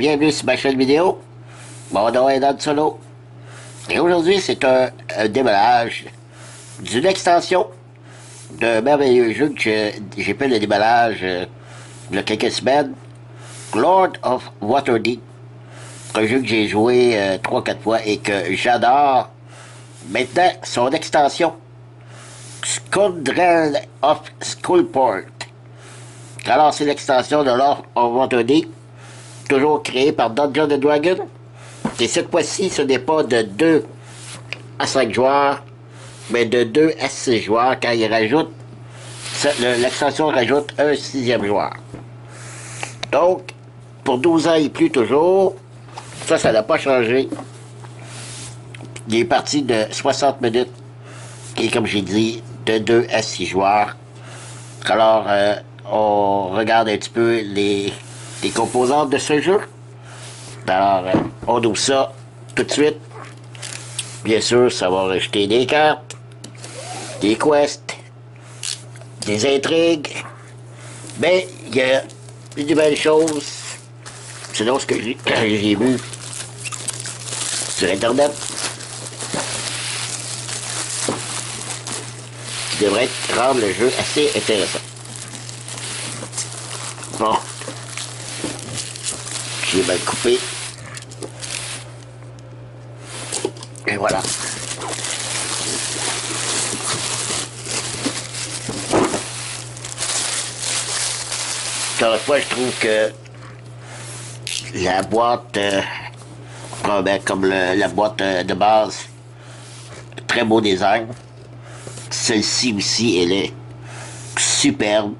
bienvenue sur ma chaîne vidéo. Mon nom est Dan Solo. Et aujourd'hui, c'est un déballage d'une extension d'un merveilleux jeu que j'ai fait le déballage il y a quelques semaines. Lord of Waterdeep. Un jeu que j'ai joué 3-4 fois et que j'adore. Maintenant, son extension. Scoundrel of Skullport. Alors, c'est l'extension de Lord of Waterdeep, toujours créée par Dungeons & Dragons. Et cette fois-ci, ce n'est pas de 2 à 5 joueurs, mais de 2 à 6 joueurs, car il rajoute, l'extension rajoute un 6e joueur. Donc, pour 12 ans et plus toujours, ça n'a pas changé. Il est parti de 60 minutes, et comme j'ai dit, de 2 à 6 joueurs. Alors, on regarde un petit peu les composantes de ce jeu. Alors, on ouvre ça tout de suite. Bien sûr, ça va rajouter des cartes, des quests, des intrigues. Mais il y a une belle chose, selon ce que j'ai vu sur Internet, qui devrait rendre le jeu assez intéressant. Bon, j'ai mal coupé. Et voilà. Encore une fois, je trouve que la boîte, comme la boîte de base, très beau design. Celle-ci aussi, elle est superbe.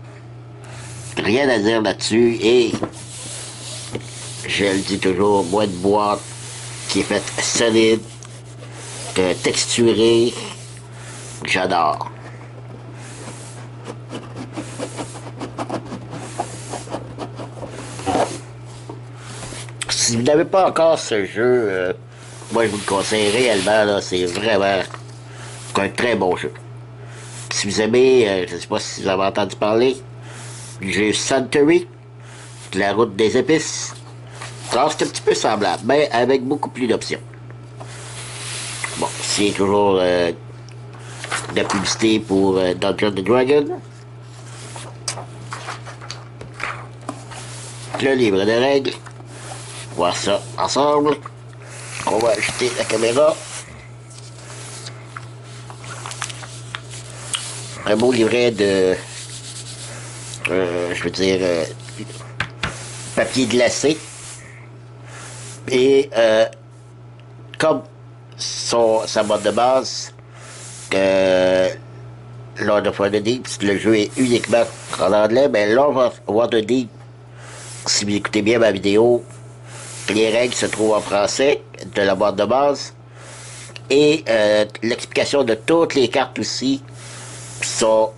Rien à dire là-dessus. Et je le dis toujours, moi, une boîte qui est faite solide, texturée, j'adore. Si vous n'avez pas encore ce jeu, moi je vous le conseille réellement, c'est vraiment un très bon jeu. Si vous aimez, je ne sais pas si vous avez entendu parler, du jeu Suntory, de la route des épices. Alors c'est un petit peu semblable, mais avec beaucoup plus d'options. Bon, c'est toujours de la publicité pour Dungeons & Dragons. Le livre de règles. On va voir ça ensemble. On va ajouter la caméra. Un beau livret de... je veux dire... papier glacé. Et comme sa boîte de base, Lord of Waterdeep, le jeu est uniquement en anglais, mais Lord of Waterdeep, si vous écoutez bien ma vidéo, les règles se trouvent en français de la boîte de base et l'explication de toutes les cartes aussi sont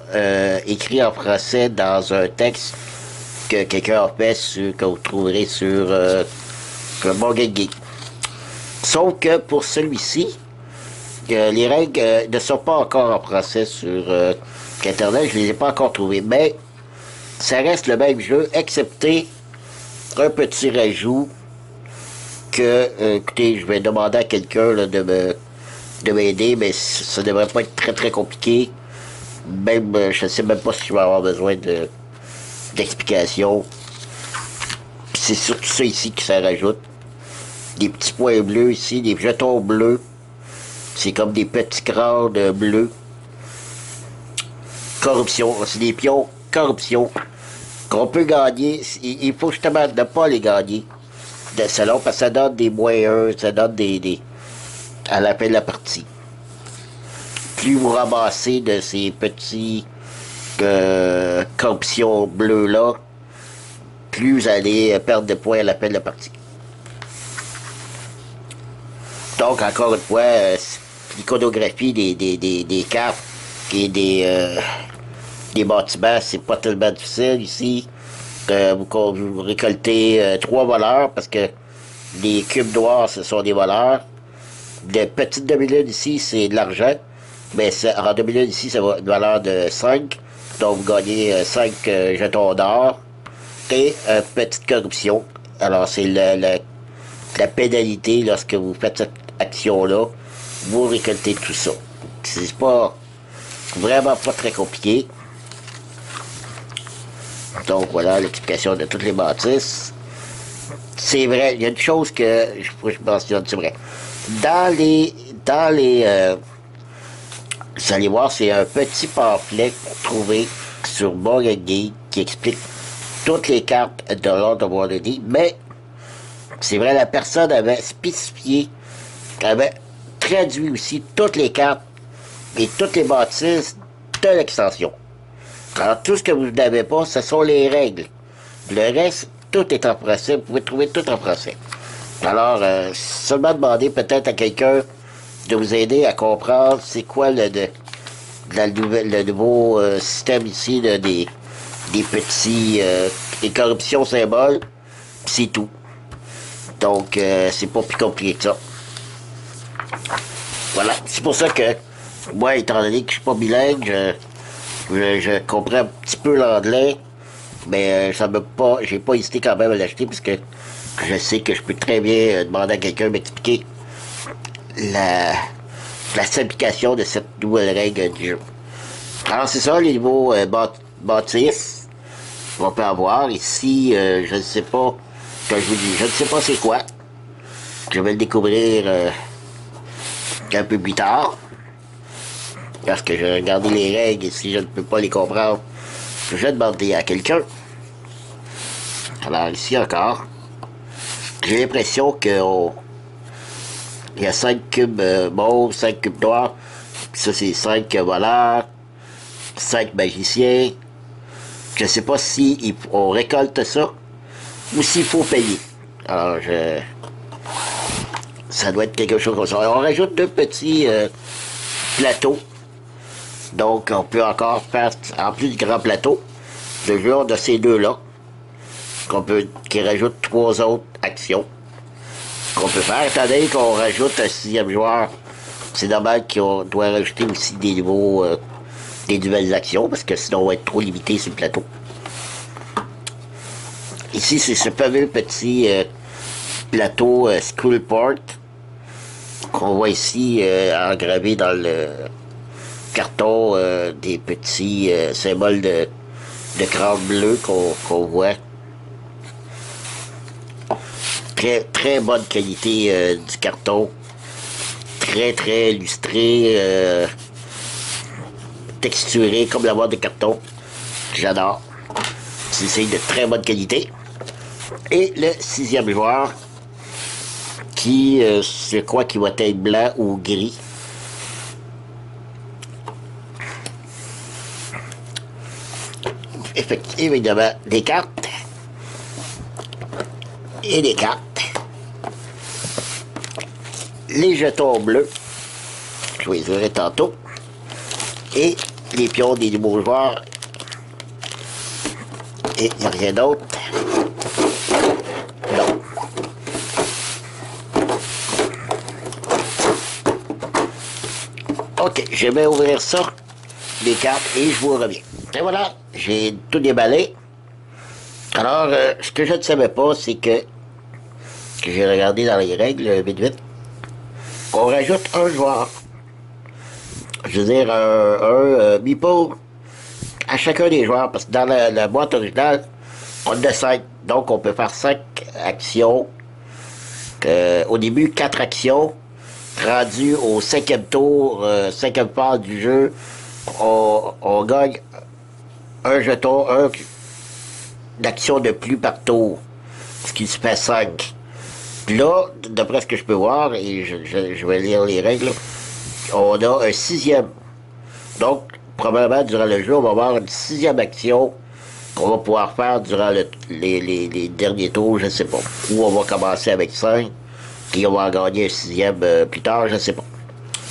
écrites en français dans un texte que quelqu'un a fait, que vous trouverez sur le Board Game Geek. Sauf que pour celui-ci, les règles ne sont pas encore en français sur Internet, je ne les ai pas encore trouvées, mais ça reste le même jeu, excepté un petit rajout que, écoutez, je vais demander à quelqu'un de m'aider, mais ça ne devrait pas être très très compliqué. Même, je ne sais même pas si je vais avoir besoin d'explications. C'est surtout ça ici que ça rajoute. Des petits points bleus ici, des jetons bleus. C'est comme des petits crânes bleus. Corruption, c'est des pions corruption. Qu'on peut gagner, il faut justement ne pas les gagner. Selon, parce que ça donne des moins 1, ça donne à la fin de la partie. Plus vous ramassez de ces petits corruptions bleues-là, plus vous allez perdre de points à la fin de la partie. Donc, encore une fois, l'iconographie des cartes et des bâtiments, c'est pas tellement difficile ici. Vous récoltez 3 voleurs, parce que les cubes noirs, ce sont des voleurs. Les petites demi-lunes ici, c'est de l'argent. Mais en demi-lune ici, ça va une valeur de 5. Donc, vous gagnez 5 jetons d'or. Et petite corruption Alors, c'est la pénalité lorsque vous faites cette action-là. Vous récoltez tout ça. C'est pas vraiment pas très compliqué. Donc, voilà l'explication de toutes les bâtisses. C'est vrai, il y a une chose que je mentionne, c'est vrai. Dans les vous allez voir, c'est un petit pamphlet trouvé sur Morgan qui explique toutes les cartes de Lord of Waterdeep, mais c'est vrai, la personne avait spécifié, avait traduit aussi toutes les cartes et toutes les bâtisses de l'extension. Alors, tout ce que vous n'avez pas, ce sont les règles. Le reste, tout est en français, vous pouvez trouver tout en français. Alors, seulement demander peut-être à quelqu'un de vous aider à comprendre c'est quoi le nouveau système ici des petits des corruptions symboles, c'est tout. Donc c'est pas plus compliqué que ça. Voilà, c'est pour ça que moi, étant donné que je suis pas bilingue, je comprends un petit peu l'anglais, mais ça me pas, j'ai pas hésité quand même à l'acheter parce que je sais que je peux très bien demander à quelqu'un de m'expliquer la simplification de cette nouvelle règle du jeu. Alors c'est ça, les nouveaux bâtisses qu'on peut avoir. Ici, je ne sais pas, comme je vous dis, je ne sais pas c'est quoi. Je vais le découvrir un peu plus tard. Parce que j'ai regardé les règles et si je ne peux pas les comprendre, je vais demander à quelqu'un. Alors ici encore, j'ai l'impression que il y a 5 cubes mauves, 5 cubes noirs. Ça, c'est 5 voleurs, 5 magiciens. Je ne sais pas si on récolte ça ou s'il faut payer. Alors, ça doit être quelque chose comme ça. On rajoute 2 petits plateaux. Donc, on peut encore faire, en plus du grand plateau, le jeu de ces deux-là, qui rajoutent 3 autres actions qu'on peut faire. Étant donné qu'on rajoute un 6e joueur, c'est normal qu'on doit rajouter aussi des nouvelles actions, parce que sinon on va être trop limité sur le plateau. Ici, c'est ce fameux petit plateau Schoolport qu'on voit ici engravé dans le carton des petits symboles de crâne bleu qu'on voit. Très, très bonne qualité du carton. Très, très illustré. Texturé comme la boîte de carton. J'adore. C'est de très bonne qualité. Et le 6e joueur, qui, je crois qu'il va être blanc ou gris. Effectivement, évidemment, des cartes. Et des cartes. Les jetons bleus, je vous les verrai tantôt. Et les pions des nouveaux joueurs. Et il n'y a rien d'autre. Non. Ok, je vais ouvrir ça, les cartes, et je vous reviens. Et voilà, j'ai tout déballé. Alors, ce que je ne savais pas, c'est que j'ai regardé dans les règles, vite vite, on rajoute un joueur. Je veux dire, un meeple à chacun des joueurs, parce que dans la boîte originale, on a 5. Donc, on peut faire 5 actions. Au début, 4 actions. Rendu au 5e tour, 5e phase du jeu, on gagne un jeton, d'action de plus par tour. Ce qui se fait 5. Puis là, d'après ce que je peux voir, et je vais lire les règles, on a un 6e. Donc, probablement, durant le jeu, on va avoir une 6e action qu'on va pouvoir faire durant les derniers tours, je ne sais pas. Ou on va commencer avec 5, et on va en gagner un 6e plus tard, je ne sais pas.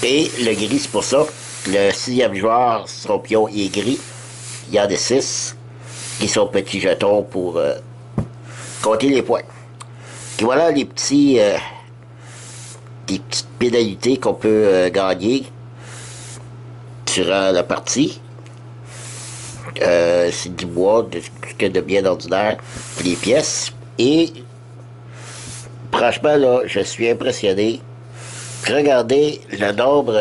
Et le gris, c'est pour ça. Le 6e joueur, son pion est gris. Il y en a 6. Et son petit jeton pour compter les points. Et voilà les petits... des petites pénalités qu'on peut gagner durant la partie. C'est du bois, de bien ordinaire, les pièces. Et Franchement, là, je suis impressionné. Regardez le nombre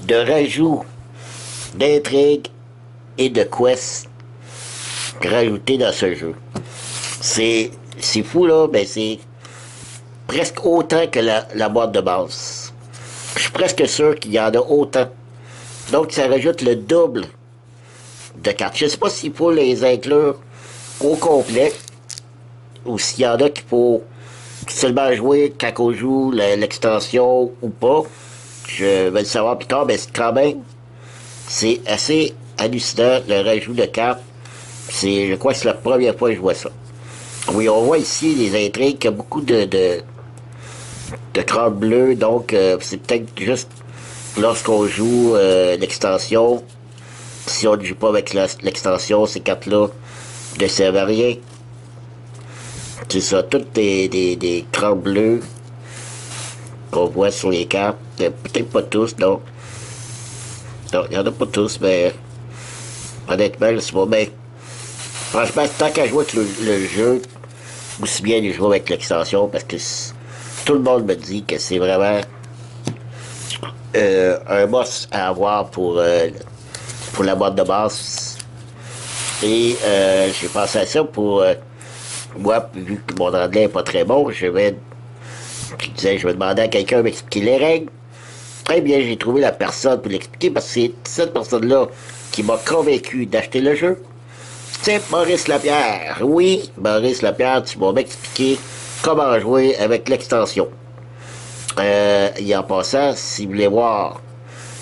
de rajouts, d'intrigues et de quests rajoutés dans ce jeu. C'est fou, là, mais c'est presque autant que la boîte de base. Je suis presque sûr qu'il y en a autant. Donc, ça rajoute le double de cartes. Je ne sais pas s'il faut les inclure au complet ou s'il y en a qu'il faut seulement jouer quand on joue l'extension ou pas. Je vais le savoir plus tard, mais quand même, c'est assez hallucinant le rajout de cartes. Je crois que c'est la première fois que je vois ça. Oui, on voit ici les intrigues, qu'il y a beaucoup de crânes bleus, donc c'est peut-être juste lorsqu'on joue l'extension. Si on ne joue pas avec l'extension, ces cartes-là ne servent à rien. C'est ça, toutes des crânes bleus qu'on voit sur les cartes. Peut-être pas tous, non. Non, il n'y en a pas tous, mais honnêtement, je sais pas. Mais franchement, tant qu'à jouer avec le jeu, aussi bien de jouer avec l'extension, parce que tout le monde me dit que c'est vraiment un must à avoir pour la boîte de base. Et j'ai pensé à ça pour moi, vu que mon anglais n'est pas très bon, je vais demander à quelqu'un de m'expliquer les règles. Très bien, j'ai trouvé la personne pour l'expliquer parce que c'est cette personne-là qui m'a convaincu d'acheter le jeu. C'est Maurice Lapierre. Oui, Maurice Lapierre, tu m'as expliqué comment jouer avec l'extension. Et en passant, si vous voulez voir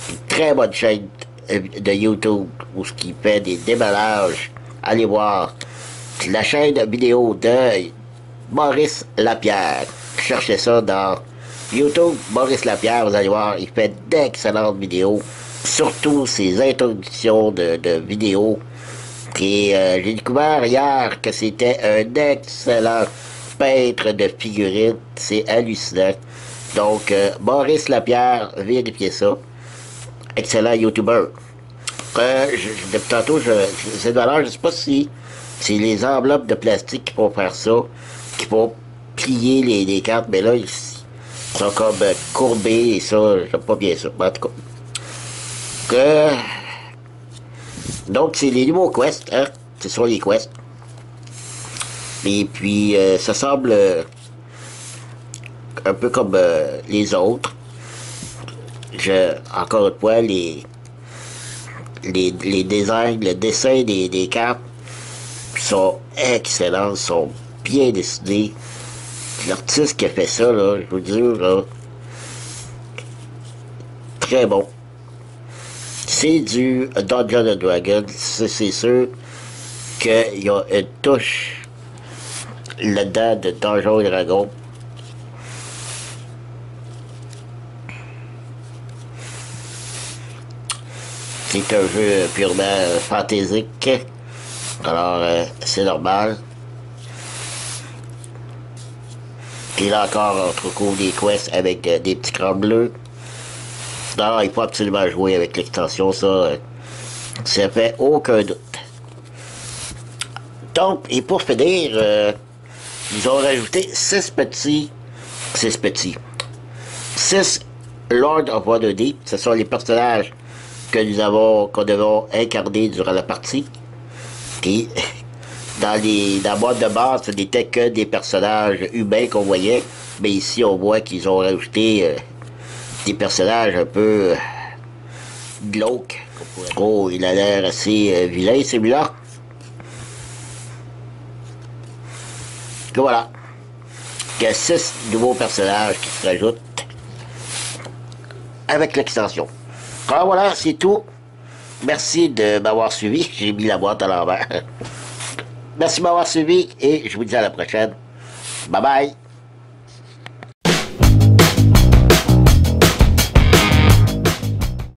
une très bonne chaîne de YouTube où ce qui fait des déballages, allez voir la chaîne vidéo de Maurice Lapierre. Cherchez ça dans YouTube, Maurice Lapierre, vous allez voir, il fait d'excellentes vidéos, surtout ses introductions de vidéos. Et j'ai découvert hier que c'était un excellent peintre de figurines, c'est hallucinant. Donc, Maurice Lapierre, vérifiez ça. Excellent YouTuber. Depuis tantôt, c'est dommage, je ne sais pas si c'est les enveloppes de plastique qui vont faire ça, qui vont plier les cartes, mais là, ils sont comme courbés et ça, j'aime pas bien ça. En tout cas. Donc, c'est les nouveaux quests, hein? Ce sont les quests. Et puis, ça semble un peu comme les autres. Encore une fois, les designs, le dessin des cartes sont excellents, sont bien dessinés. L'artiste qui a fait ça, là, je vous dis, là, très bon. C'est du Dungeons & Dragons, c'est sûr qu'il y a une touche là-dedans de Donjons & Dragons. C'est un jeu purement fantaisique, alors c'est normal. Et là encore, on trouve des quests avec des petits crans bleus. Non, il faut absolument jouer avec l'extension, ça fait aucun doute. Donc, et pour finir, ils ont rajouté 6 Lord of Waterdeep. Ce sont les personnages qu'on devons incarner durant la partie. Et dans la boîte de base, ce n'était que des personnages humains qu'on voyait. Mais ici, on voit qu'ils ont rajouté des personnages un peu glauques. Oh, il a l'air assez vilain, celui-là. Et voilà. Il y a 6 nouveaux personnages qui se rajoutent avec l'extension. Alors voilà, c'est tout. Merci de m'avoir suivi. J'ai mis la boîte à l'envers. Merci de m'avoir suivi et je vous dis à la prochaine. Bye bye.